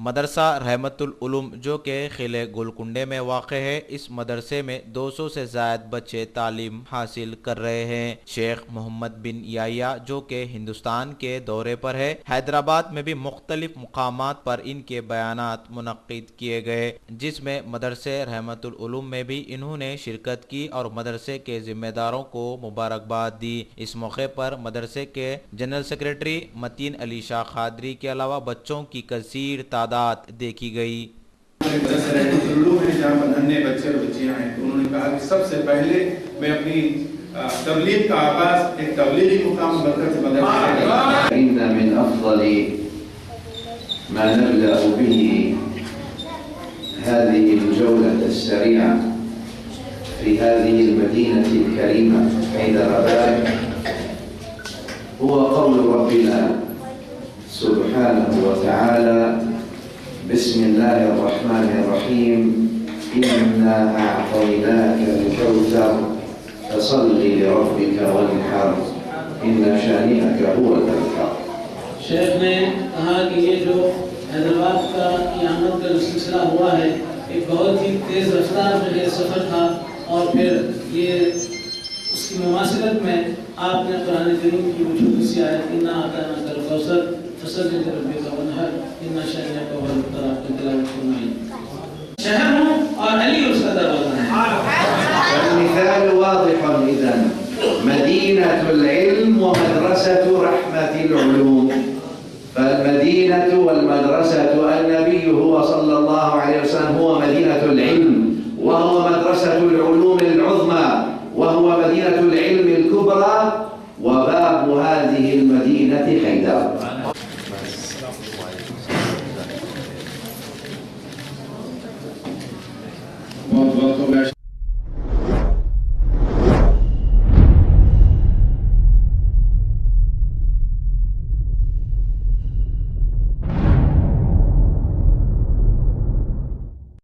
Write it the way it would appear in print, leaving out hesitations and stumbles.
مدرسہ رحمت العلوم جو کہ قلعہ گولکنڈے میں واقع ہے، اس مدرسے میں 200 سے زائد بچے تعلیم حاصل کر رہے ہیں۔ شیخ محمد بن یحییٰ جو کہ ہندوستان کے دورے پر ہے، حیدرآباد میں بھی مختلف مقامات پر ان کے بیانات منعقد کیے گئے، جس میں مدرسے رحمت العلوم میں بھی انہوں نے شرکت کی اور مدرسے کے ذمہ داروں کو مبارکباد دی۔ اس موقع پر مدرسے کے جنرل سیکریٹری متین علی شاہ قادری کے علاوہ بچوں کی کثیر تعداد دیکھی گئی۔ مدرسہ رحمت العلوم ہے جہاں ننھے بچے اور بچیاں ہیں، تو انہوں نے کہا کہ سب سے پہلے میں اپنی تبلیغ کا آغاز ایک تبلیغی مقام برکت مدرسے سے إن من أفضل ما نبدأ به هذه الجولة السريعة في هذه المدينة الكريمة حيدرآباد هو قول ربنا سبحانه وتعالى بسم الله الرحمن الرحيم إنا أعطيناك الكوثر فصل لربك وانحر إن شانئك هو الأبتر۔ شیخ نے کہا کہ یہ جو حیدرآباد کا قیامت کا جو سلسلہ ہوا ہے ایک بہت ہی تیز رفتار جو ہے سفر تھا، اور پھر یہ اس کی مماثلت میں آپ نے قرآن کریم کی وہ چھوٹی سی آیت انا اعطیناک الکوثر فصل لربک وانحر ان شانئک هو الابتر آپ کی تلاوت فرمائیں۔ شہر ہوں اور علی اس کا دروازہ ہے۔ المثال واضح إذن مدينة العلم ومدرسة رحمة العلوم، فالمدينة والمدرسة النبي هو صلى الله عليه وسلم هو مدينة العلم، وهو مدرسة العلوم العظمى، وهو مدينة العلم الكبرى، وباب هذه المدينة حيدر۔